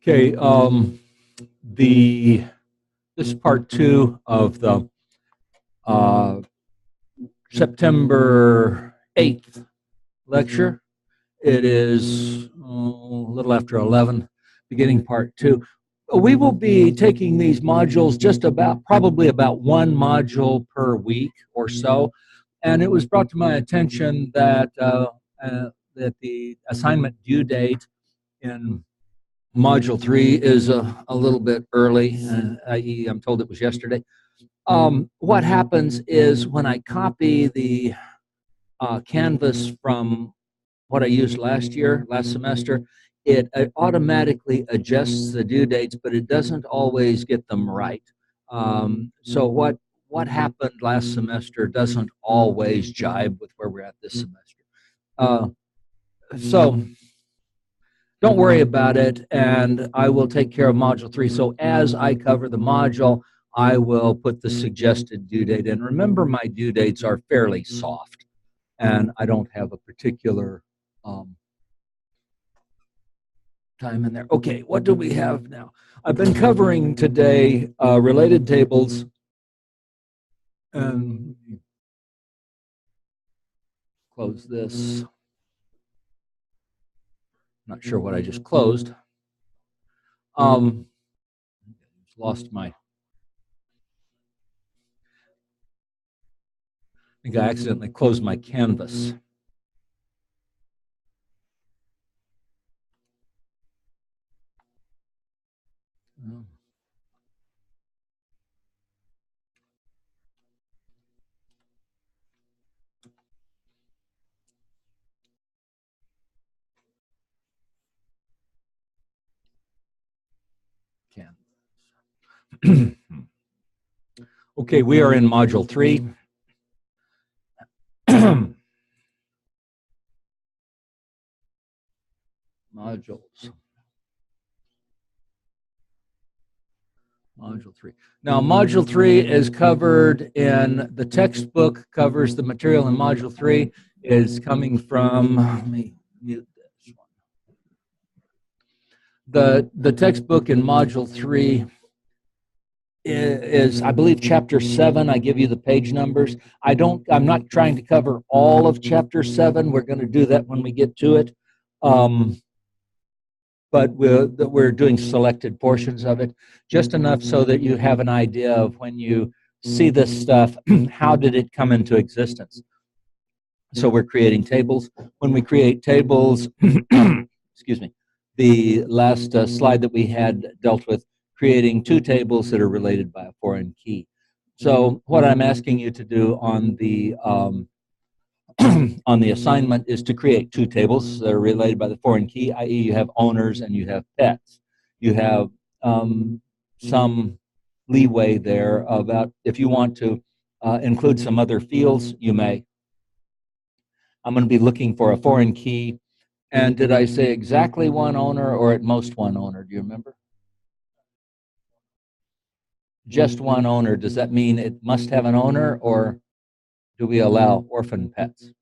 Okay, this is part two of the uh, September 8th lecture. It is a little after 11, beginning part two. We will be taking these modules probably about one module per week or so. And it was brought to my attention that that the assignment due date in Module 3 is a little bit early, i.e. I'm told it was yesterday. What happens is when I copy the Canvas from what I used last semester, it automatically adjusts the due dates, but it doesn't always get them right. So what happened last semester doesn't always jibe with where we're at this semester. So don't worry about it, and I will take care of Module 3. So as I cover the module, I will put the suggested due date in. Remember, my due dates are fairly soft, and I don't have a particular time in there. Okay, what do we have now? I've been covering today related tables. Close this. Not sure what I just closed. Lost my. I think I accidentally closed my Canvas. Okay, we are in Module 3. Modules. Module 3. Now, Module 3 is covered in the textbook, covers the material in Module 3, is coming from, let me mute this one. The textbook in Module 3 is, I believe, Chapter 7. I give you the page numbers. I'm not trying to cover all of Chapter 7. We're going to do that when we get to it. But we're doing selected portions of it, just enough so that you have an idea of when you see this stuff, how did it come into existence? So we're creating tables. When we create tables, excuse me, the last slide that we had dealt with creating two tables that are related by a foreign key. So what I'm asking you to do on the on the assignment is to create two tables that are related by the foreign key, i.e. you have owners and you have pets. You have some leeway there about if you want to include some other fields, you may. I'm going to be looking for a foreign key. And did I say exactly one owner or at most one owner? Do you remember? Just one owner. Does that mean it must have an owner, or do we allow orphan pets?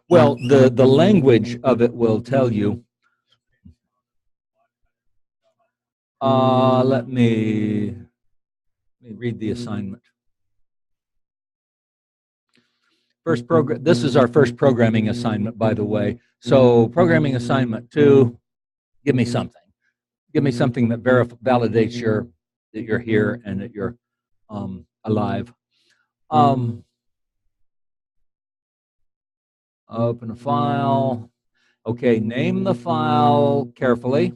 Well, the language of it will tell you. Let me read the assignment. This is our first programming assignment, by the way. So programming assignment 2, give me something. Give me something that validates that you're here and that you're alive. Open a file. Okay, name the file carefully.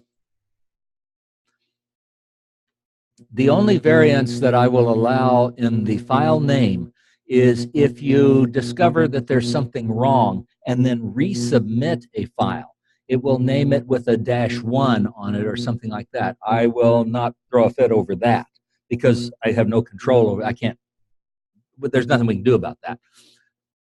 The only variance that I will allow in the file name is if you discover that there's something wrong and then resubmit a file. It will name it with a -1 on it or something like that. I will not throw a fit over that because I have no control over it. I can't, but there's nothing we can do about that.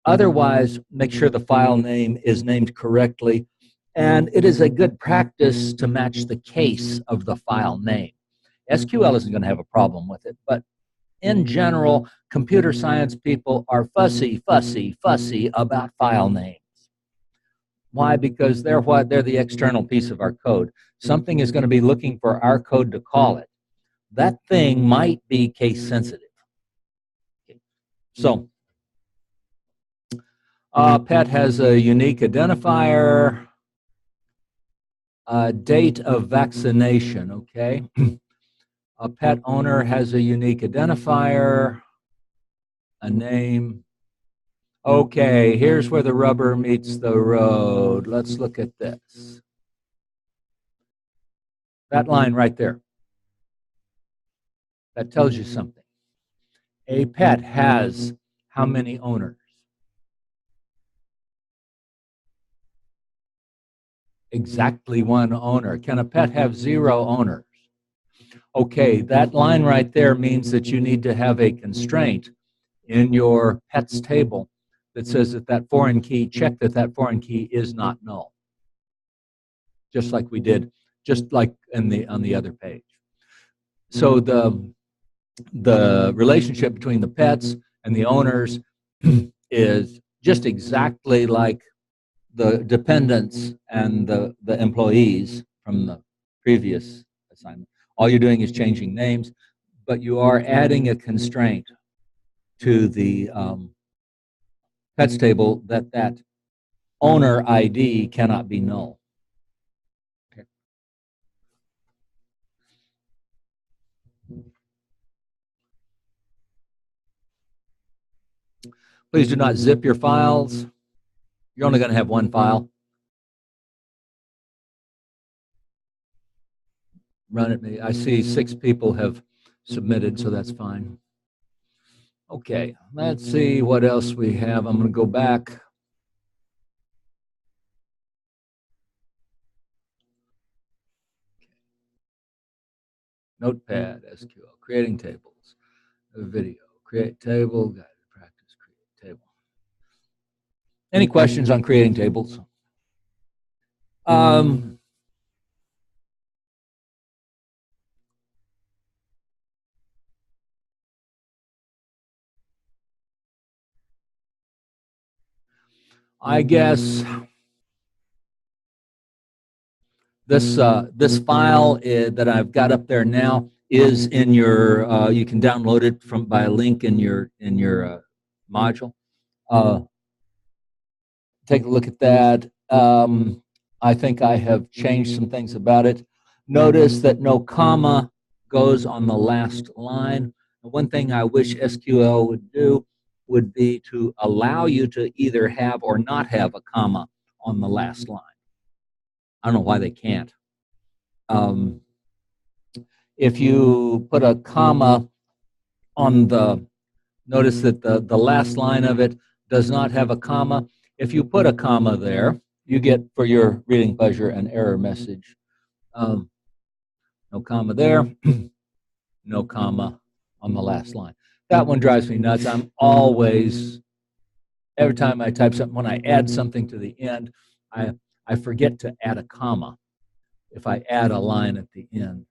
Otherwise, make sure the file name is named correctly, and it is a good practice to match the case of the file name. SQL isn't going to have a problem with it, but in general, computer science people are fussy about file names. Why? Because they're what? They're the external piece of our code. Something is going to be looking for our code to call it. That thing might be case sensitive. Okay. So pet has a unique identifier, date of vaccination, okay? A pet owner has a unique identifier, a name. Okay, here's where the rubber meets the road. Let's look at this. That line right there. That tells you something. A pet has how many owners? Exactly one owner. Can a pet have 0 owners? Okay, that line right there means that you need to have a constraint in your pets table that says that that foreign key, check that that foreign key is not null. Just like we did, just like on the other page. So the relationship between the pets and the owners is just exactly like the dependents and the employees from the previous assignment. All you're doing is changing names, but you are adding a constraint to the pets table that owner ID cannot be null. Okay. Please do not zip your files. You're only going to have one file. Run at me. I see 6 people have submitted, so that's fine. Okay, let's see what else we have. I'm going to go back. Notepad, SQL, creating tables, a video, create table, guided practice, create table. Any questions on creating tables? I guess this file that I've got up there now is in your. You can download it from by a link in your module. Take a look at that. I think I have changed some things about it. Notice that no comma goes on the last line. One thing I wish SQL would do would be to allow you to either have or not have a comma on the last line. I don't know why they can't. If you put a comma on notice that the last line of it does not have a comma. If you put a comma there, you get, for your reading pleasure, an error message. No comma there, no comma on the last line. That one drives me nuts. I'm always, every time I type something, when I add something to the end, I forget to add a comma if I add a line at the end.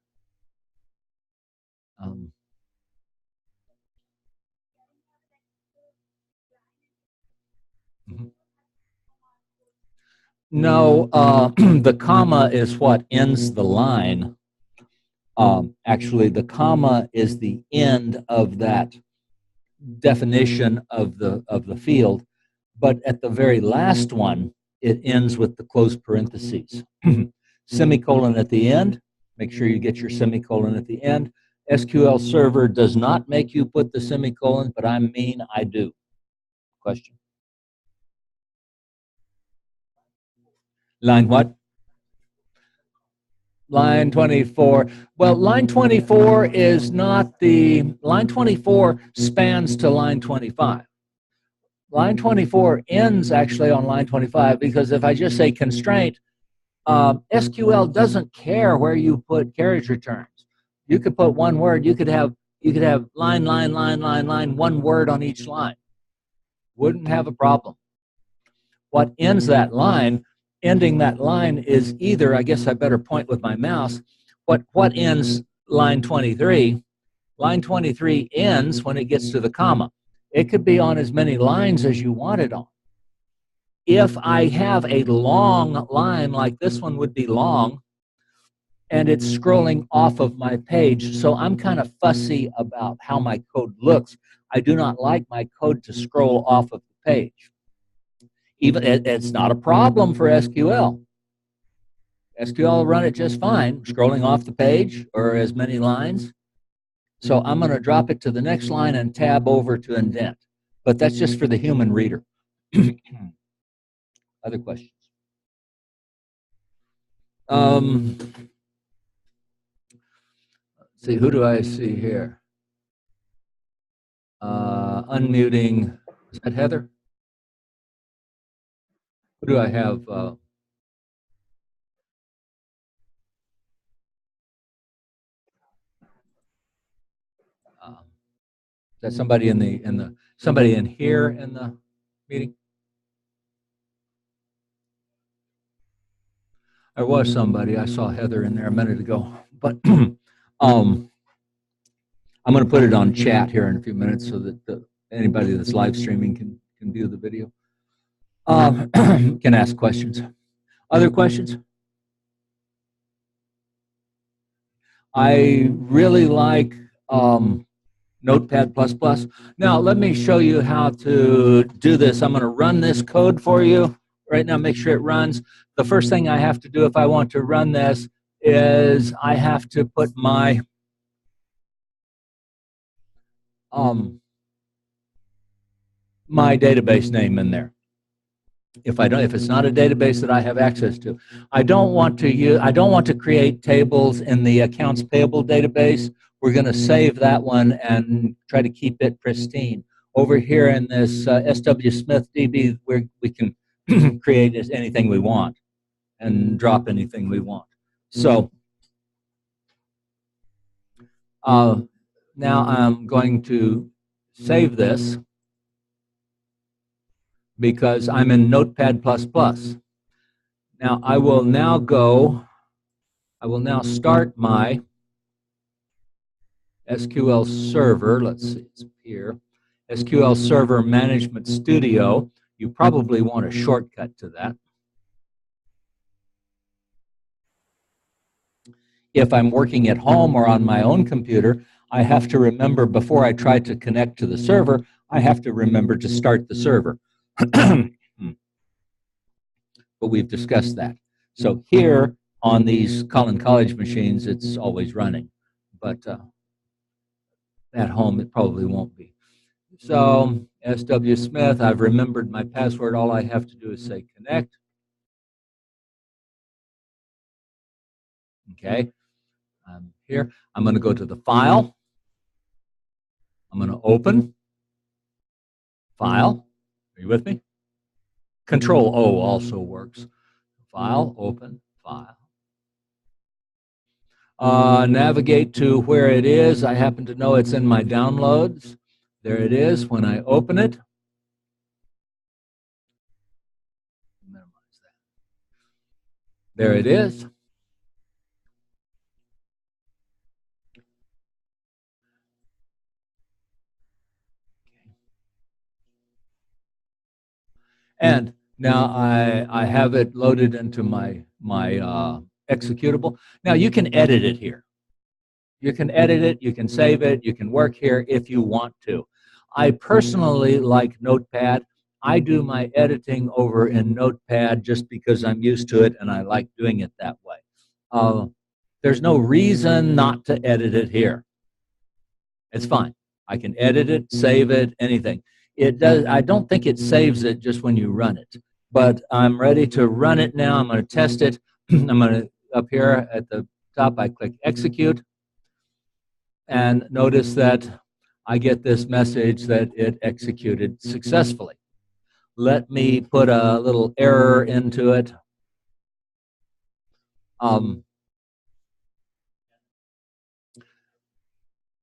No, the comma is what ends the line. Actually, the comma is the end of that definition of the field, but at the very last one, it ends with the closed parentheses. Semicolon at the end. Make sure you get your semicolon at the end. SQL Server does not make you put the semicolon, but I do. Question? Line what? Line 24. Well, line 24 is not line 24 spans to line 25. Line 24 ends actually on line 25 because if I just say constraint, SQL doesn't care where you put carriage returns. You could put one word. You could have line, one word on each line. Wouldn't have a problem. What ends that line? Ending that line is either, I guess I better point with my mouse, what ends line 23? Line 23 ends when it gets to the comma. It could be on as many lines as you want it on. if I have a long line, like this one would be long, and it's scrolling off of my page, so I'm kind of fussy about how my code looks. I do not like my code to scroll off of the page. Even it's not a problem for SQL. SQL will run it just fine, scrolling off the page or as many lines. So I'm going to drop it to the next line and tab over to indent. But that's just for the human reader. Other questions? Let's see, who do I see here? Unmuting. Is that Heather? Who do I have? Is that somebody somebody in here in the meeting? There was somebody. I saw Heather in there a minute ago. But I'm going to put it on chat here in a few minutes so that anybody that's live streaming can view the video. Can ask questions. Other questions? I really like Notepad++. Now, let me show you how to do this. I'm going to run this code for you right now, make sure it runs. The first thing I have to do if I want to run this is I have to put my my database name in there. If it's not a database that I have access to, I don't want to create tables in the accounts payable database. We're going to save that one and try to keep it pristine. Over here in this SW Smith DB, we can create anything we want and drop anything we want. So now I'm going to save this because I'm in Notepad++. Now I will now start my SQL Server. Let's see, it's here. SQL Server Management Studio. You probably want a shortcut to that. If I'm working at home or on my own computer, I have to remember before I try to connect to the server, I have to remember to start the server. But we've discussed that. So here on these Collin College machines, it's always running. But at home, it probably won't be. So SW Smith, I've remembered my password. All I have to do is say connect. Okay. I'm here. I'm going to go to the file. I'm going to open. File. Are you with me? Control O also works. File, open, file. Navigate to where it is. I happen to know it's in my downloads. There it is. When I open it, minimize that. There it is. And now I have it loaded into my executable. Now you can edit it here. You can edit it, you can save it, you can work here if you want to. I personally like Notepad. I do my editing over in Notepad just because I'm used to it and I like doing it that way. There's no reason not to edit it here. It's fine. I can edit it, save it, anything. It does. I don't think it saves it just when you run it, but I'm ready to run it now. I'm going to test it. I'm going to, up here at the top, I click execute. And notice that I get this message that it executed successfully. Let me put a little error into it.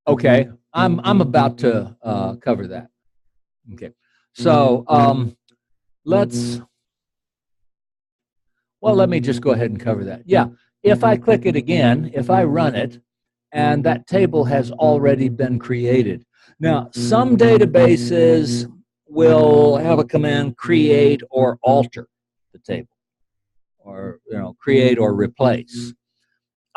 Okay, I'm about to cover that. Okay, so let me just go ahead and cover that. Yeah, if I click it again, if I run it, and that table has already been created. Now, some databases will have a command create or alter the table, or create or replace.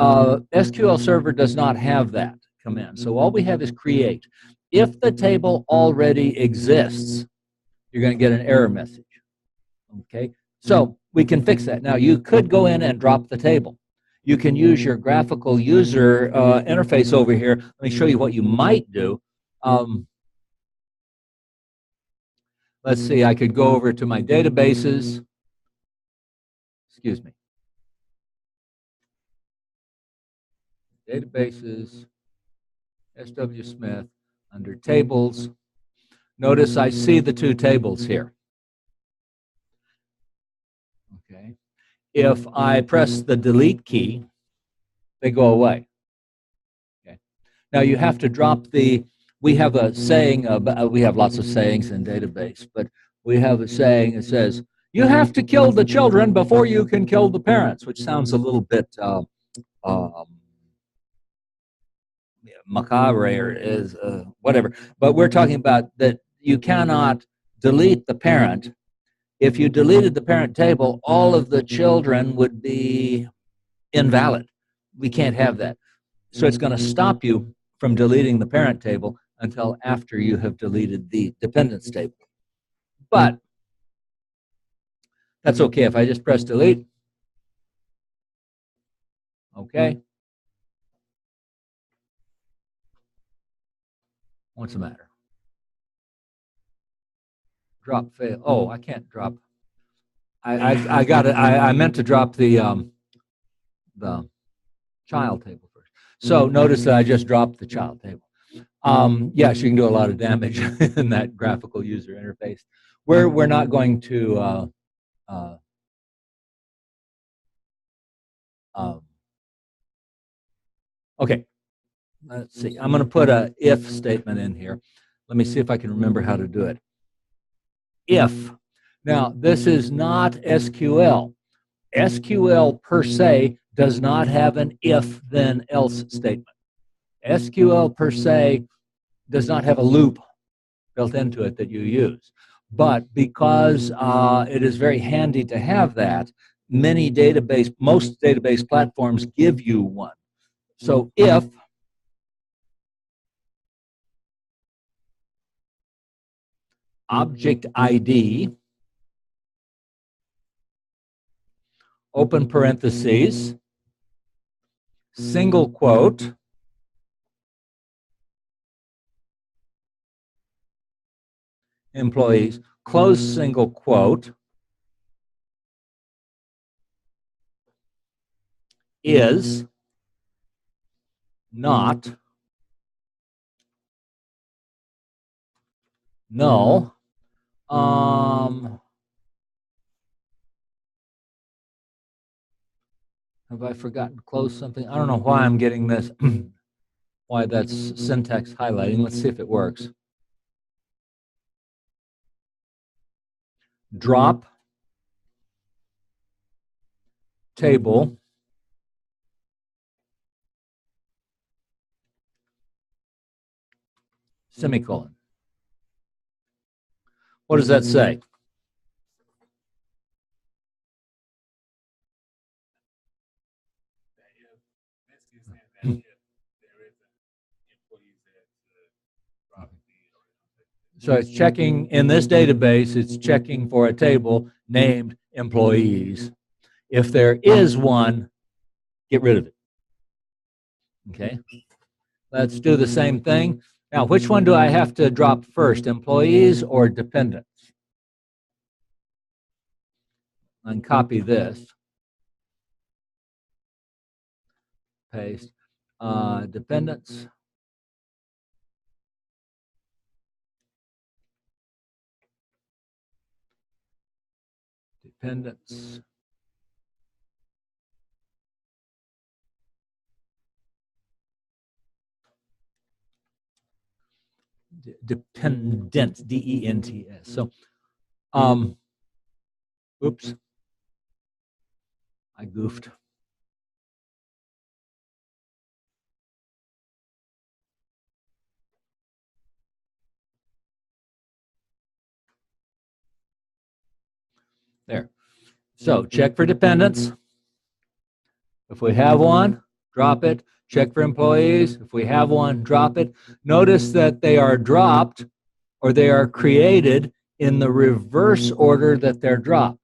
SQL Server does not have that command. So all we have is create. If the table already exists, you're going to get an error message. Okay, so we can fix that. Now, you could go in and drop the table. You can use your graphical user interface over here. Let me show you what you might do. Let's see, I could go over to my databases. Excuse me. Databases, SW Smith, under tables. Notice I see the two tables here. Okay. If I press the delete key, they go away. Okay. Now you have to drop we have a saying, we have lots of sayings in database, but we have a saying that says, you have to kill the children before you can kill the parents, which sounds a little bit macabre or is whatever. But we're talking about that you cannot delete the parent. If you deleted the parent table, all of the children would be invalid. We can't have that. So it's going to stop you from deleting the parent table until after you have deleted the dependents table. But that's okay if I just press delete. Okay. What's the matter? Drop fail. Oh, I can't drop. I got it. I meant to drop the child table first. So notice that I just dropped the child table. Yes, you can do a lot of damage in that graphical user interface. We're not going to okay, let's see. I'm going to put a if statement in here. Let me see if I can remember how to do it. If. Now, this is not SQL. SQL per se does not have an if then else statement. SQL per se does not have a loop built into it that you use. But because it is very handy to have that, most database platforms give you one. So if object ID, open parentheses, single quote, employees, close single quote, is not null. Have I forgotten to close something? I don't know why I'm getting this, why that's syntax highlighting. Let's see if it works. Drop table semicolon. What does that say? So it's checking in this database, it's checking for a table named employees. If there is one, get rid of it. Okay. Let's do the same thing. Now, which one do I have to drop first, employees or dependents? And copy this. Paste. Dependents. Dependents. Dependent, D-E-N-T-S. So, oops, I goofed. There. So check for dependents. If we have one, drop it. Check for employees. If we have one, drop it. Notice that they are dropped or they are created in the reverse order that they're dropped.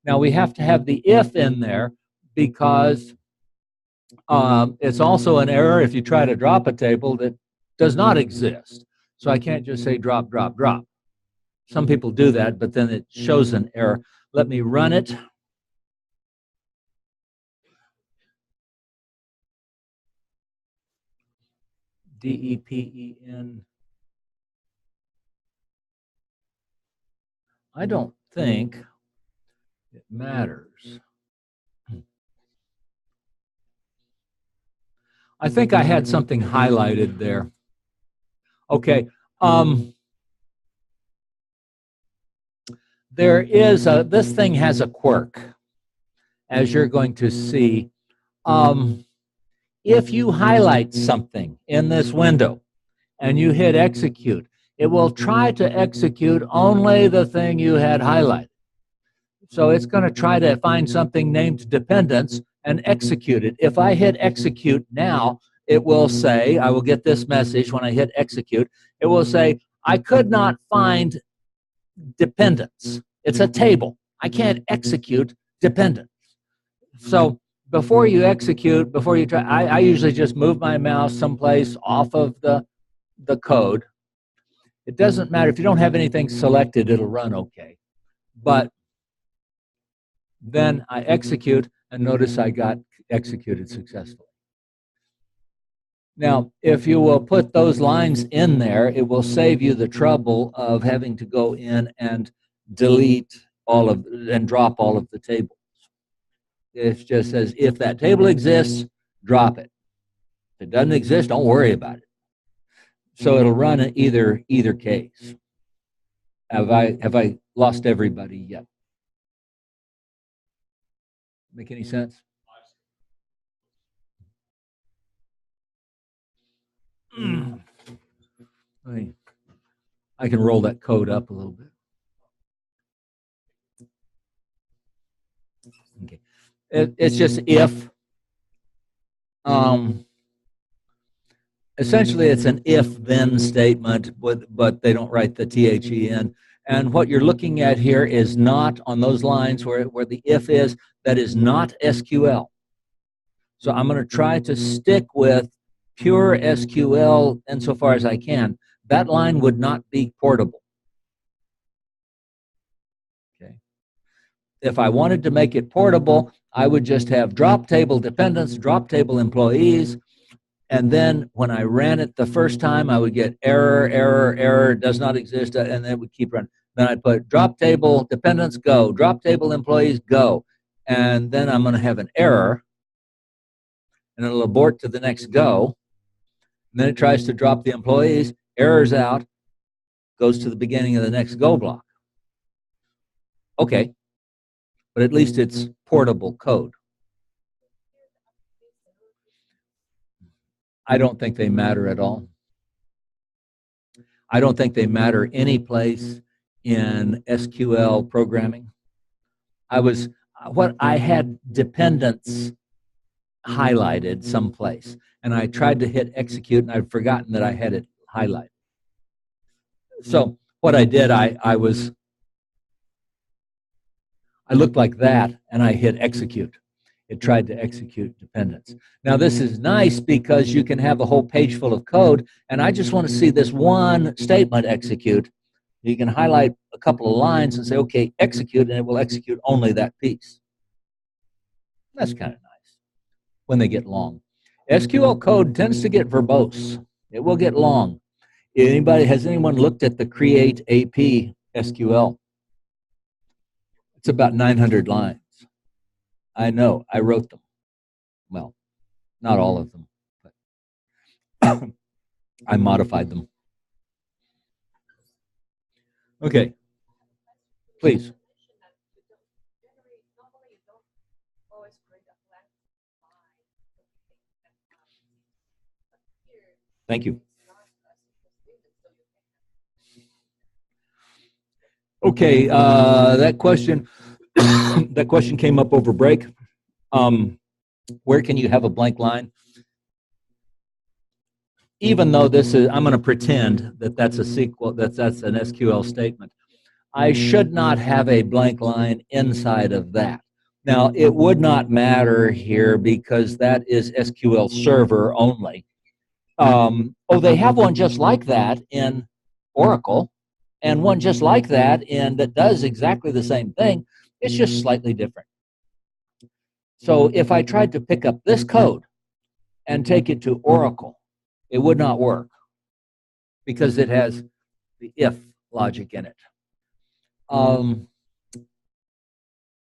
Now we have to have the if in there because it's also an error if you try to drop a table that does not exist. So I can't just say drop, drop, drop. Some people do that, but then it shows an error. Let me run it. DEPEN. I don't think it matters. I think I had something highlighted there. Okay. There is this thing has a quirk, as you're going to see. If you highlight something in this window and you hit execute, it will try to execute only the thing you had highlighted. So it's going to try to find something named dependents and execute it. If I hit execute now, it will say, I will get this message when I hit execute. It will say, I could not find dependents. It's a table. I can't execute dependents. So before you execute, before you try, I usually just move my mouse someplace off of the code. It doesn't matter. If you don't have anything selected, it'll run okay. But then I execute, and notice I got executed successfully. Now, if you will put those lines in there, it will save you the trouble of having to go in and delete all of and drop all of the tables. It just says, if that table exists, drop it. If it doesn't exist, don't worry about it. So it'll run in either case. Have I lost everybody yet? Make any sense? I can roll that code up a little bit. Okay. It's just if. Essentially, it's an if-then statement, but they don't write the THEN. And what you're looking at here is not on those lines where the if is, that is not SQL. So I'm going to try to stick with pure SQL insofar as I can. That line would not be portable. Okay. If I wanted to make it portable, I would just have drop table dependents, drop table employees, and then when I ran it the first time, I would get error, error, error, does not exist, and then it would keep running. Then I'd put drop table dependents, go, drop table employees, go. And then I'm going to have an error, and it'll abort to the next go. And then it tries to drop the employees, errors out, goes to the beginning of the next go block. Okay, but at least it's portable code. I don't think they matter at all. I don't think they matter any place in SQL programming. I had dependents highlighted someplace, and I tried to hit execute, and I'd forgotten that I had it highlighted. So what I did, I looked like that, and I hit execute. It tried to execute dependents. Now this is nice because you can have a whole page full of code, and I just want to see this one statement execute. You can highlight a couple of lines and say, okay, execute, and it will execute only that piece. That's kind of nice when they get long. SQL code tends to get verbose. It will get long. Has anyone looked at the create AP SQL? It's about 900 lines. I know, I wrote them. Well, not all of them, but I modified them. Okay, please. Thank you. Okay, that question, that question came up over break. Where can you have a blank line? Even though this is, I'm going to pretend that that's a SQL, that's an SQL statement. I should not have a blank line inside of that. Now, it would not matter here because that is SQL Server only. They have one just like that in Oracle, and one just like that that does exactly the same thing. It's just slightly different. So if I tried to pick up this code and take it to Oracle, it would not work because it has the if logic in it.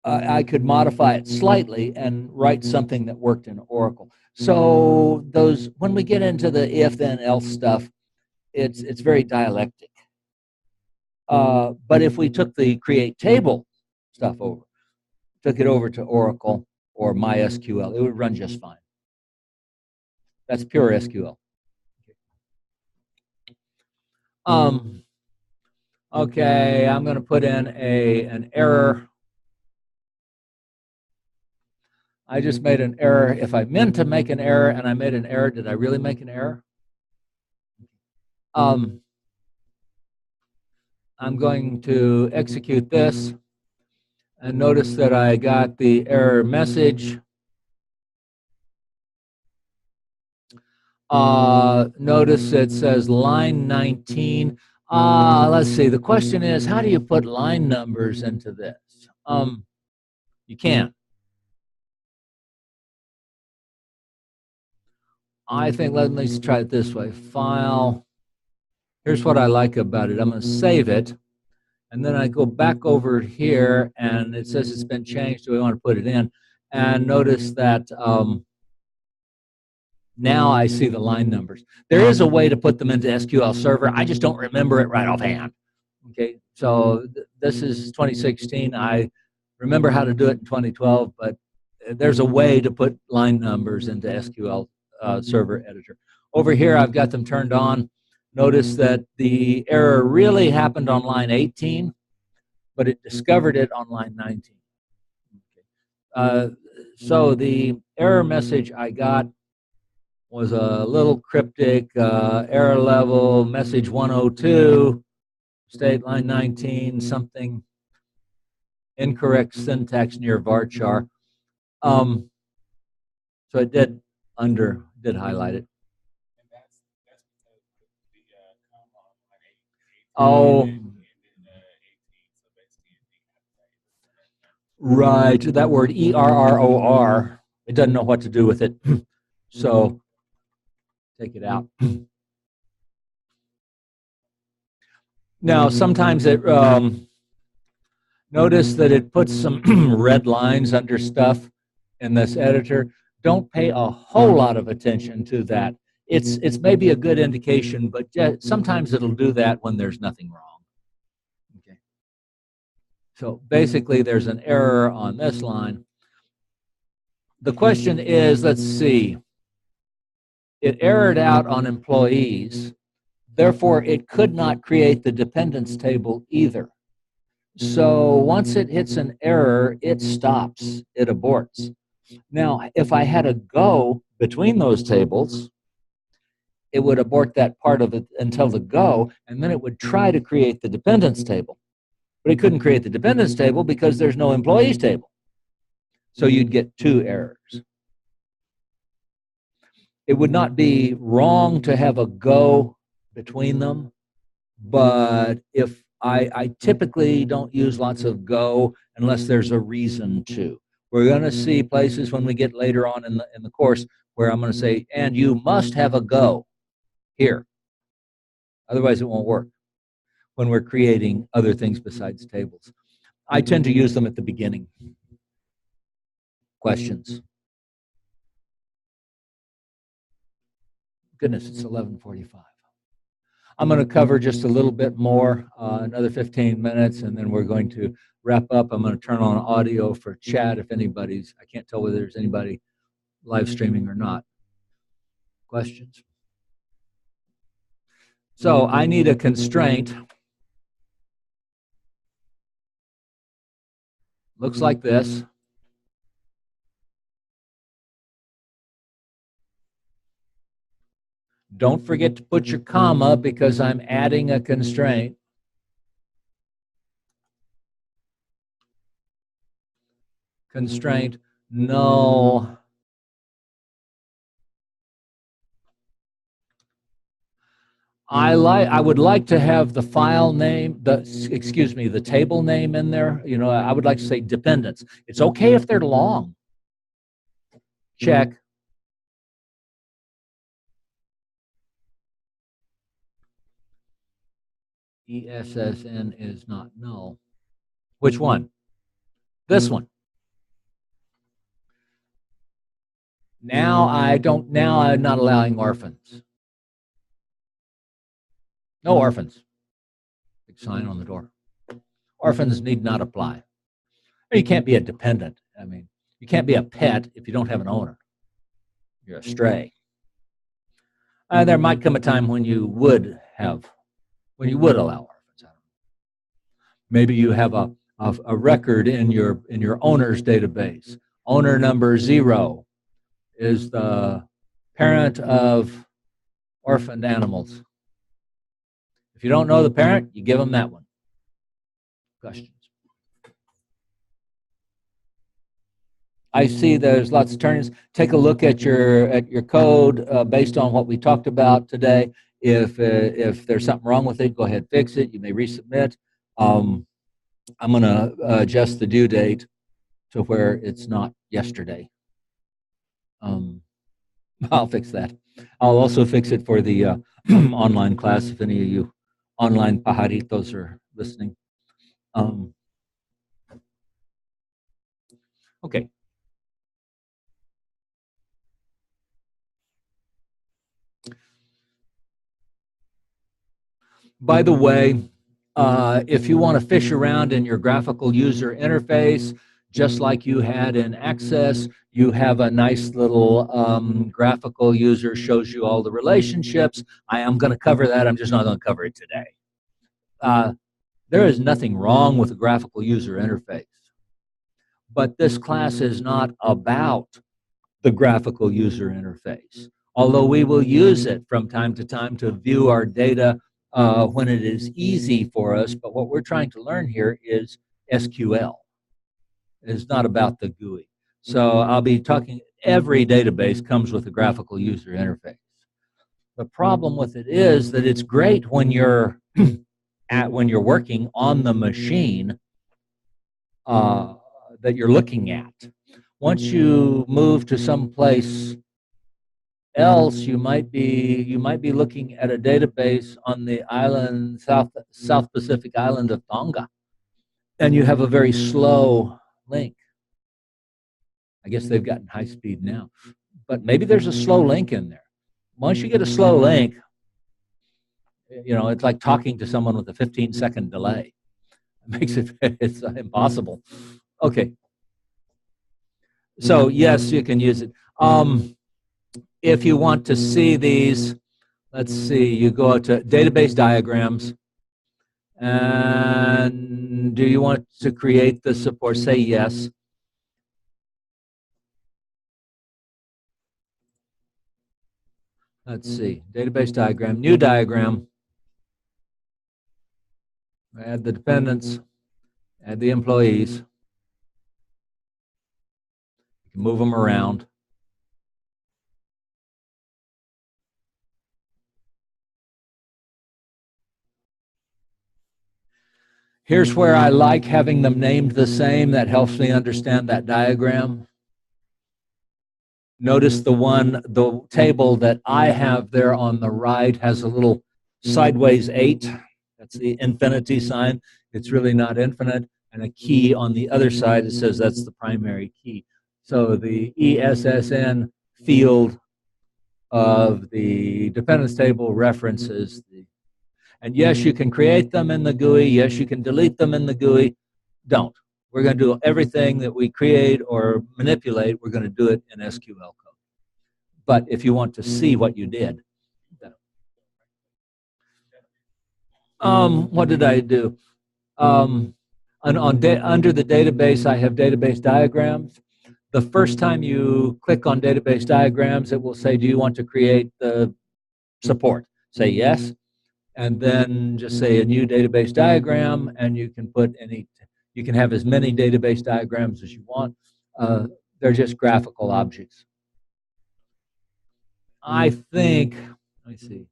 I could modify it slightly and write something that worked in Oracle. So when we get into the if then else stuff, it's very dialectic. But if we took the create table stuff over, took it over to Oracle or MySQL, it would run just fine. That's pure SQL. Okay, I'm going to put in an error. I just made an error. If I meant to make an error and I made an error, did I really make an error? I'm going to execute this and notice that I got the error message. Notice it says line 19. Let's see. The question is, how do you put line numbers into this? You can't. I think, let me try it this way. File. Here's what I like about it. I'm going to save it. And then I go back over here, and it says it's been changed. Do we want to put it in? And notice that now I see the line numbers. There is a way to put them into SQL Server. I just don't remember it right offhand. Okay, so this is 2016. I remember how to do it in 2012, but there's a way to put line numbers into SQL Server Editor. Over here, I've got them turned on. Notice that the error really happened on line 18, but it discovered it on line 19. So the error message I got was a little cryptic, error level, message 102, state line 19, something, incorrect syntax near varchar. So it did highlight it. Oh, right, that word ERROR, it doesn't know what to do with it. So take it out. Now, sometimes it, notice that it puts some red lines under stuff in this editor. Don't pay a whole lot of attention to that. It's maybe a good indication, but sometimes it'll do that when there's nothing wrong. Okay. So basically, there's an error on this line. The question is, let's see, it errored out on employees. Therefore, it could not create the dependence table either. So once it hits an error, it stops, it aborts. Now, if I had a go between those tables, it would abort that part of it until the go, and then it would try to create the dependence table. But it couldn't create the dependence table because there's no employees table. So you'd get two errors. It would not be wrong to have a go between them, but if I typically don't use lots of go unless there's a reason to. We're going to see places when we get later on in the course where I'm going to say, and you must have a go here. Otherwise, it won't work when we're creating other things besides tables. I tend to use them at the beginning. Questions? Goodness, it's 11:45. I'm going to cover just a little bit more, another 15 minutes, and then we're going to wrap up. I'm going to turn on audio for chat if anybody's, I can't tell whether there's anybody live streaming or not. Questions? So I need a constraint Looks like this. Don't forget to put your comma because I'm adding a constraint. Constraint null. I would like to have the file name, the table name in there. You know, I would like to say dependents. It's okay if they're long. Check. ESSN is not null. Which one? This one. Now I'm not allowing orphans. No orphans. Big sign on the door. Orphans need not apply. You can't be a dependent. I mean, you can't be a pet if you don't have an owner. You're a stray. There might come a time when you would allow orphans. Maybe you have a record in your owner's database. Owner number 0 is the parent of orphaned animals. If you don't know the parent, you give them that one. Questions? I see there's lots of turnings. Take a look at your code based on what we talked about today. If there's something wrong with it, go ahead and fix it. You may resubmit. I'm going to adjust the due date to where it's not yesterday. I'll fix that. I'll also fix it for the online class if any of you online pajaritos are listening. Okay. By the way, if you want to fish around in your graphical user interface, just like you had in Access, you have a nice little graphical user, shows you all the relationships. I am going to cover that. I'm just not going to cover it today. There is nothing wrong with a graphical user interface. But this class is not about the graphical user interface, although we will use it from time to time to view our data when it is easy for us. But what we're trying to learn here is SQL. It's not about the GUI. So I'll be talking, every database comes with a graphical user interface. The problem with it is that it's great when you're working on the machine that you're looking at. Once you move to some place else, you might be looking at a database on the island, South Pacific island of Tonga, and you have a very slow link. I guess they've gotten high speed now, but maybe there's a slow link in there. Once you get a slow link, you know, it's like talking to someone with a 15-second delay. It makes it's impossible. Okay. So yes, you can use it. If you want to see these, let's see, you go to database diagrams. And do you want to create the support? Say yes. Let's see, database diagram, new diagram. Add the dependents, add the employees. You can move them around. Here's where I like having them named the same. That helps me understand that diagram. Notice the table that I have there on the right has a little sideways 8. That's the infinity sign. It's really not infinite. And a key on the other side, it says that's the primary key. So the ESSN field of the dependence table references the, and yes, you can create them in the GUI. Yes, you can delete them in the GUI. Don't. We're going to do everything that we create or manipulate, we're going to do it in SQL code. But if you want to see what you did, what did I do? Under the database, I have database diagrams. The first time you click on database diagrams, it will say, do you want to create the support? Say yes, and then just say a new database diagram, and you can put you can have as many database diagrams as you want. They're just graphical objects. I think, let me see.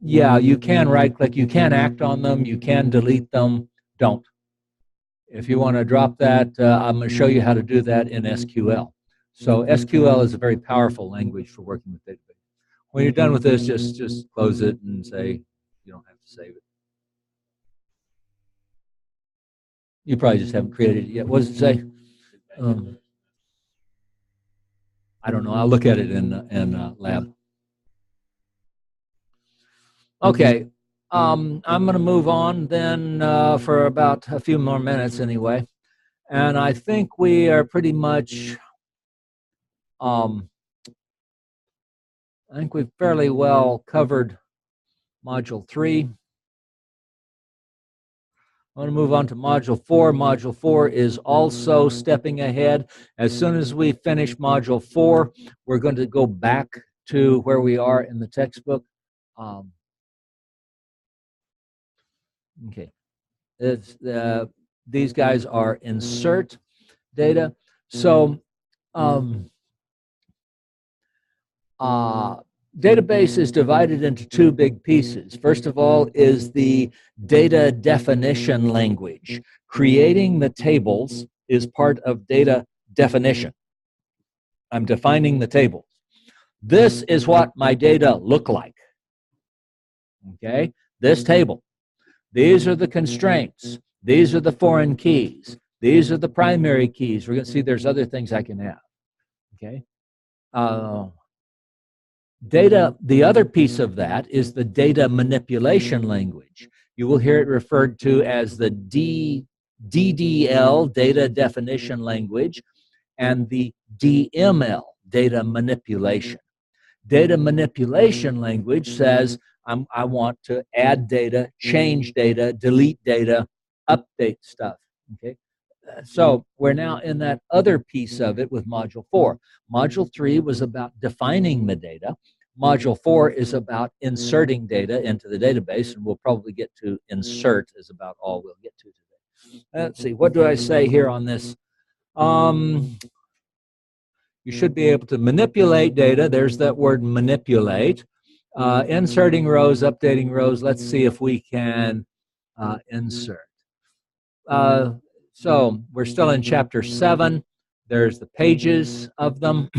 Yeah, you can right click, you can act on them, you can delete them. Don't. If you want to drop that, I'm going to show you how to do that in SQL. So SQL is a very powerful language for working with database. When you're done with this, just close it and say you don't have to save it. You probably just haven't created it yet. What does it say? I don't know. I'll look at it in lab. Okay. I'm going to move on then for about a few more minutes anyway. And I think we are pretty much, I think we've fairly well covered Module 3. I'm going to move on to Module 4. Module 4 is also stepping ahead. As soon as we finish Module 4, we're going to go back to where we are in the textbook. Okay. These guys are insert data. So database is divided into two big pieces. First of all is the data definition language. Creating the tables is part of data definition. I'm defining the tables. This is what my data look like. Okay, this table. These are the constraints. These are the foreign keys. These are the primary keys. We're going to see there's other things I can have. Okay. Data, the other piece of that is the data manipulation language. You will hear it referred to as the DDL, data definition language, and the DML, data manipulation. Data manipulation language says, I want to add data, change data, delete data, update stuff. Okay. So we're now in that other piece of it with Module 4. Module 3 was about defining the data. Module 4 is about inserting data into the database, and we'll probably get to insert is about all we'll get to today. Let's see, what do I say here on this? You should be able to manipulate data. There's that word manipulate. Inserting rows, updating rows. Let's see if we can insert. So we're still in chapter 7. There's the pages of them.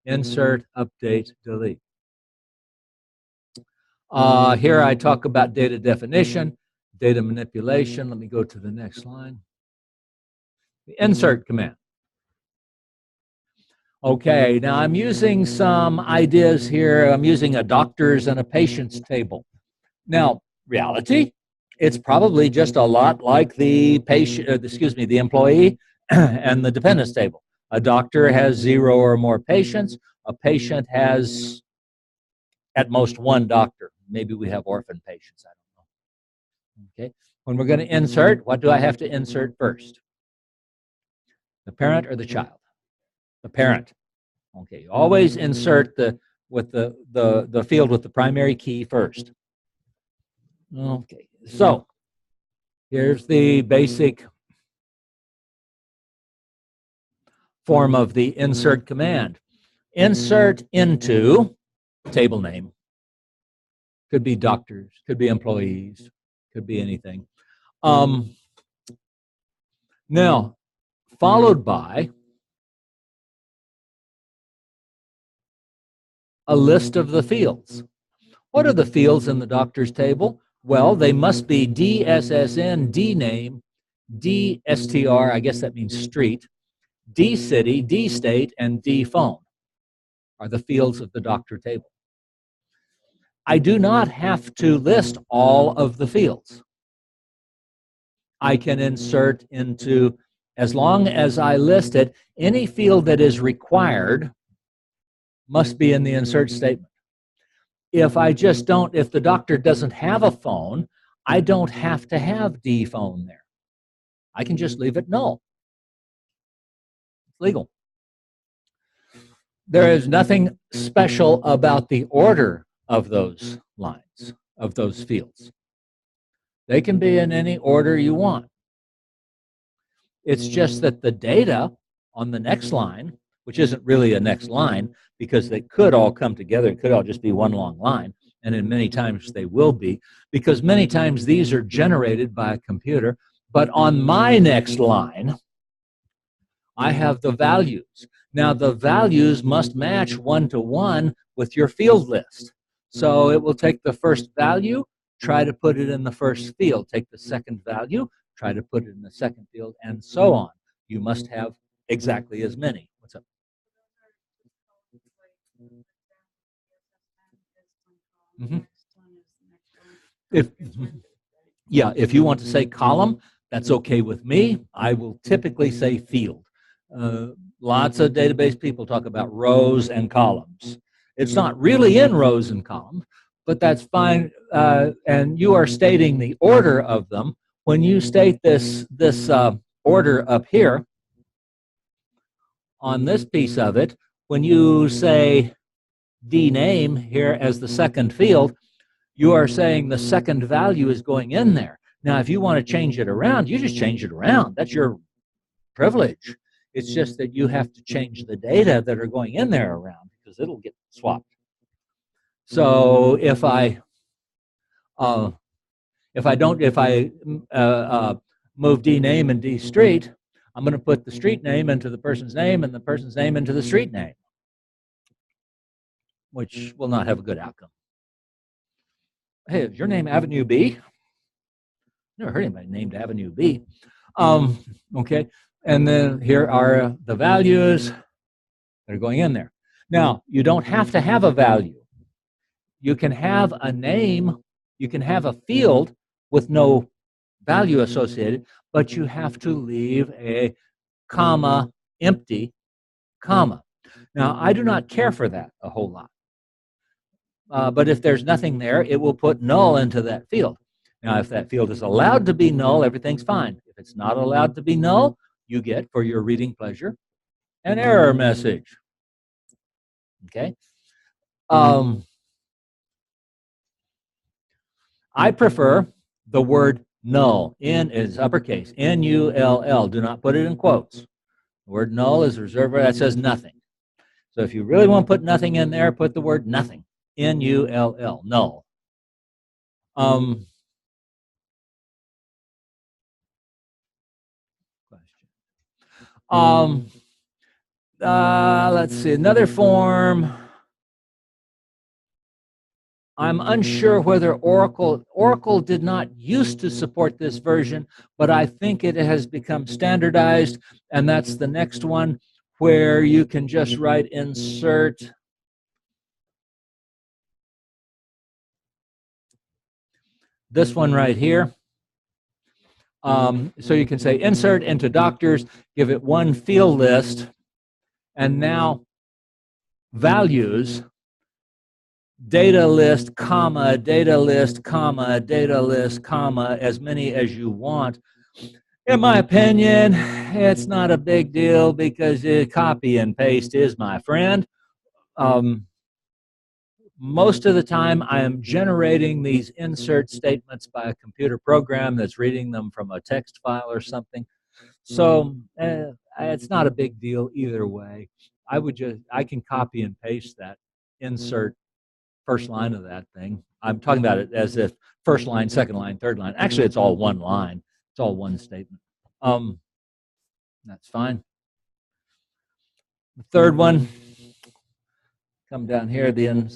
Insert, update, delete. Here I talk about data definition, data manipulation. Let me go to the next line. The insert command. Okay, now I'm using some ideas here. I'm using a doctor's and a patient's table. Now, reality, it's probably just a lot like the the employee and the dependents table. A doctor has 0 or more patients. A patient has at most 1 doctor. Maybe we have orphan patients, I don't know. Okay, when we're going to insert, what do I have to insert first? The parent or the child? The parent. Okay, always insert the field with the primary key first. Okay, so here's the basic form of the insert command. Insert into table name. Could be doctors, could be employees, could be anything. Now, followed by a list of the fields. What are the fields in the doctor's table? Well, they must be DSSN, DName, DSTR, I guess that means street, DCity, DState, and DPhone are the fields of the doctor table. I do not have to list all of the fields. I can insert into, as long as I list it, any field that is required must be in the insert statement. If the doctor doesn't have a phone, I don't have to have DPhone there. I can just leave it null. It's legal. There is nothing special about the order of those lines, of those fields. They can be in any order you want. It's just that the data on the next line, which isn't really a next line because they could all come together, it could all just be one long line, and in many times they will be, because many times these are generated by a computer, but on my next line, I have the values. Now the values must match one-to-one with your field list. So it will take the first value, try to put it in the first field, take the second value, try to put it in the second field, and so on. You must have exactly as many. What's up? Mm-hmm. If you want to say column, that's okay with me. I will typically say field. Lots of database people talk about rows and columns. It's not really in rows and columns, but that's fine. And you are stating the order of them. When you state this order up here on this piece of it, when you say dname here as the second field, you are saying the second value is going in there. Now, if you want to change it around, you just change it around. That's your privilege. It's just that you have to change the data that are going in there around because it'll get swapped. So if I move D name and D street, I'm going to put the street name into the person's name and the person's name into the street name, which will not have a good outcome. Hey, is your name Avenue B? Never heard anybody named Avenue B. Okay, and then here are the values that are going in there. Now, you don't have to have a value. You can have a name, you can have a field with no value associated, but you have to leave a comma, empty comma. Now, I do not care for that a whole lot. But if there's nothing there, it will put null into that field. Now, if that field is allowed to be null, everything's fine. If it's not allowed to be null, you get, for your reading pleasure, an error message. Okay? I prefer the word null. N is uppercase, N-U-L-L. Do not put it in quotes. The word null is reserved, that says nothing. So if you really want to put nothing in there, put the word nothing, N-U-L-L, null. Let's see, another form. I'm unsure whether Oracle did not used to support this version, but I think it has become standardized, and that's the next one where you can just write insert this one right here. So you can say insert into doctors, give it one field list, and now values, data list, comma, data list, comma, data list, comma, as many as you want. In my opinion, it's not a big deal because copy and paste is my friend. Most of the time, I am generating these insert statements by a computer program that's reading them from a text file or something. So it's not a big deal either way. I can copy and paste that insert first line of that thing. I'm talking about it as if first line, second line, third line. Actually, it's all one line. It's all one statement. That's fine. The third one, come down here, down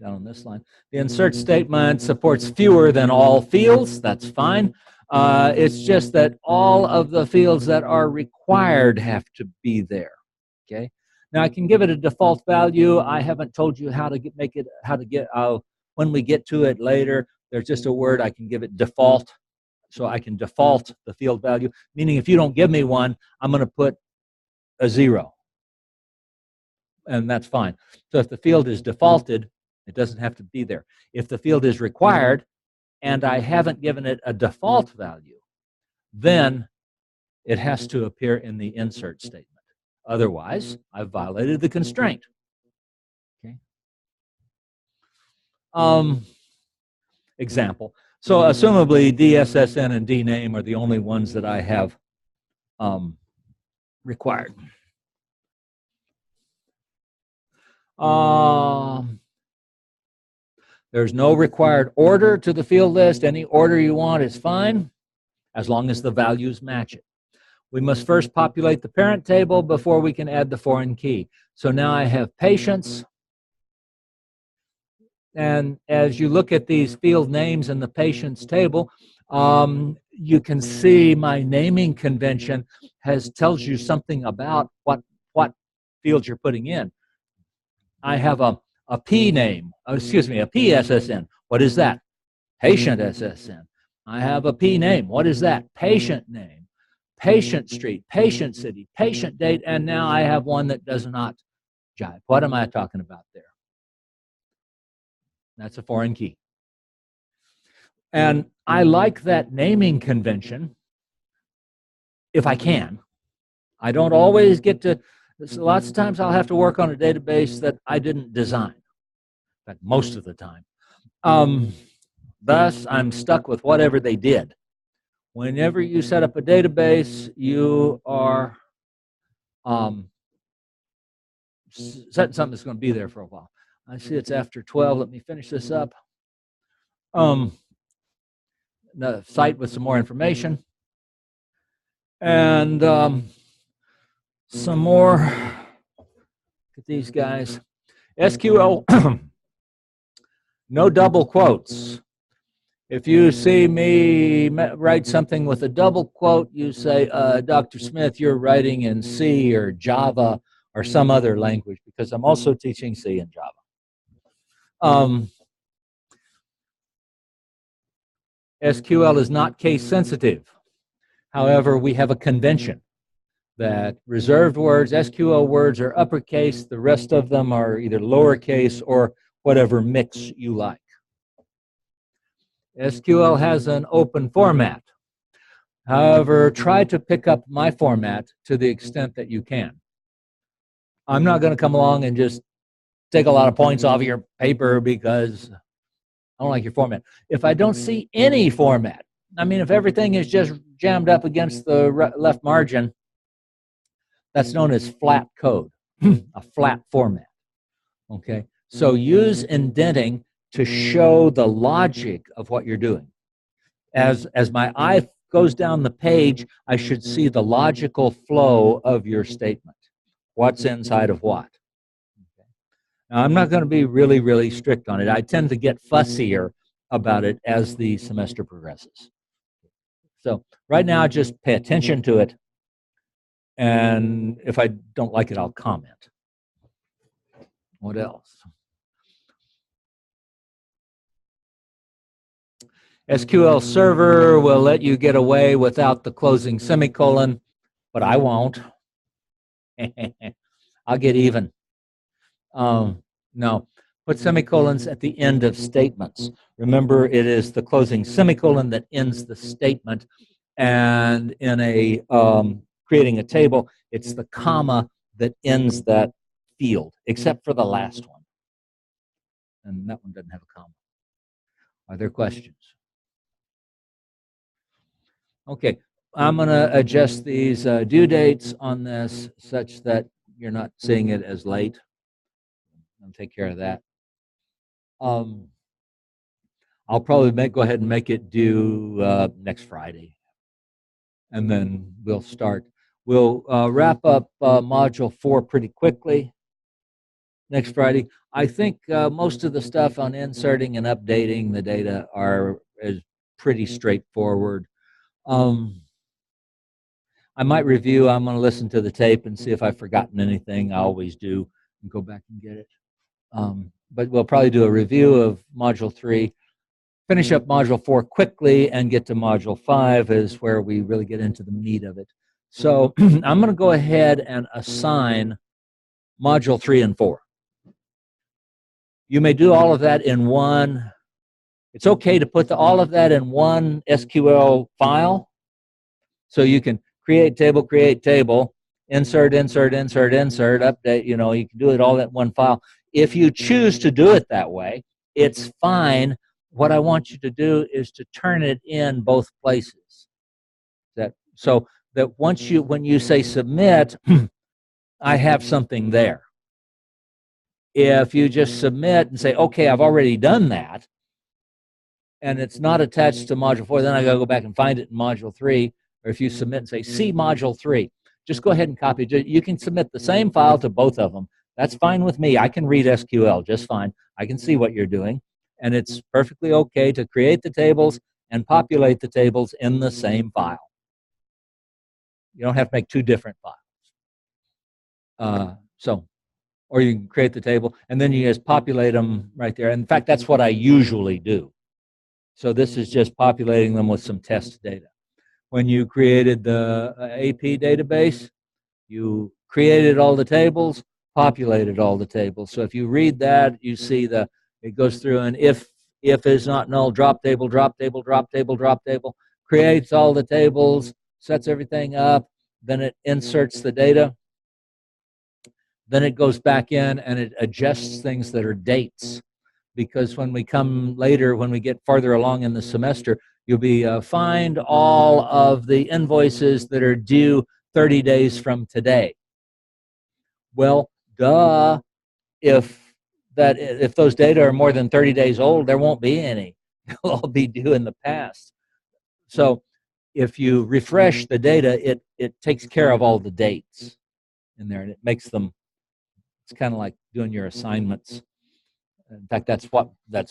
on this line. The insert statement supports fewer than all fields. That's fine. It's just that all of the fields that are required have to be there. Okay. Now I can give it a default value. I haven't told you how to when we get to it later, there's just a word I can give it default. So I can default the field value, meaning if you don't give me one, I'm going to put a 0. And that's fine. So if the field is defaulted, it doesn't have to be there. If the field is required, and I haven't given it a default value, then it has to appear in the insert statement. Otherwise, I've violated the constraint. Okay. Example. So assumably DSSN and DNAME are the only ones that I have required. There's no required order to the field list. Any order you want is fine, as long as the values match it. We must first populate the parent table before we can add the foreign key. So now I have patients. And as you look at these field names in the patients table, you can see my naming convention tells you something about what fields you're putting in. I have a P name, excuse me, a PSSN. What is that? Patient SSN. I have a P name. What is that? Patient name, patient street, patient city, patient date, and now I have one that does not jive. What am I talking about there? That's a foreign key. And I like that naming convention if I can. I don't always get to, lots of times I'll have to work on a database that I didn't design. In fact, most of the time. Thus, I'm stuck with whatever they did. Whenever you set up a database, you are setting something that's going to be there for a while. I see it's after 12. Let me finish this up. The site with some more information. And some more. Look at these guys. SQL, no double quotes. If you see me write something with a double quote, you say, Dr. Smith, you're writing in C or Java or some other language, because I'm also teaching C and Java. SQL is not case sensitive. However, we have a convention that reserved words, SQL words, are uppercase. The rest of them are either lowercase or whatever mix you like. SQL has an open format. However, try to pick up my format to the extent that you can. I'm not going to come along and just take a lot of points off of your paper because I don't like your format. If I don't see any format, I mean, if everything is just jammed up against the left margin, that's known as flat code, a flat format. Okay, so use indenting to show the logic of what you're doing. As my eye goes down the page, I should see the logical flow of your statement. What's inside of what? Okay. Now, I'm not going to be really, really strict on it. I tend to get fussier about it as the semester progresses. So right now, just pay attention to it. And if I don't like it, I'll comment. What else? SQL Server will let you get away without the closing semicolon, but I won't. I'll get even. No, put semicolons at the end of statements. Remember, it is the closing semicolon that ends the statement. And in a creating a table, it's the comma that ends that field, except for the last one. And that one doesn't have a comma. Are there questions? Okay, I'm going to adjust these due dates on this such that you're not seeing it as late. I'll take care of that. I'll probably go ahead and make it due next Friday. And then we'll start. We'll wrap up Module 4 pretty quickly next Friday. I think most of the stuff on inserting and updating the data is pretty straightforward. I might review. I'm going to listen to the tape and see if I've forgotten anything. I always do, and go back and get it. But we'll probably do a review of Module 3, finish up Module 4 quickly, and get to Module 5 is where we really get into the meat of it. So I'm going to go ahead and assign Module 3 and 4. You may do all of that in one It's okay to put all of that in one SQL file, so you can create table, insert, update. You know, you can do it all in one file. If you choose to do it that way, it's fine. What I want you to do is to turn it in both places. So that when you say submit, I have something there. If you just submit and say, okay, I've already done that, and it's not attached to module 4, then I got to go back and find it in module 3. Or if you submit and say, see module 3, just go ahead and copy it. You can submit the same file to both of them. That's fine with me. I can read SQL just fine. I can see what you're doing. And it's perfectly okay to create the tables and populate the tables in the same file. You don't have to make 2 different files. Or you can create the table, and then you just populate them right there. In fact, that's what I usually do. So this is just populating them with some test data. When you created the AP database, you created all the tables, populated all the tables. So if you read that, you see it goes through, and if is not null, drop table, creates all the tables, sets everything up, then it inserts the data. Then it goes back in and it adjusts things that are dates. Because when we come later, when we get farther along in the semester, you'll be find all of the invoices that are due 30 days from today. Well, duh, if those data are more than 30 days old, there won't be any. They'll all be due in the past. So if you refresh the data, it takes care of all the dates in there, and it makes them, it's kind of like doing your assignments. In fact, that's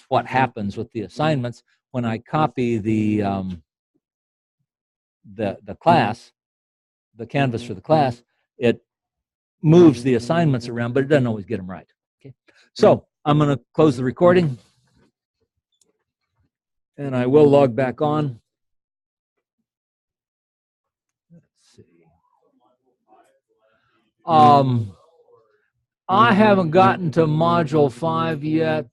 what happens with the assignments. When I copy the class, the canvas for the class, it moves the assignments around, but it doesn't always get them right. Okay, so I'm going to close the recording, and I will log back on. Let's see. I haven't gotten to module 5 yet.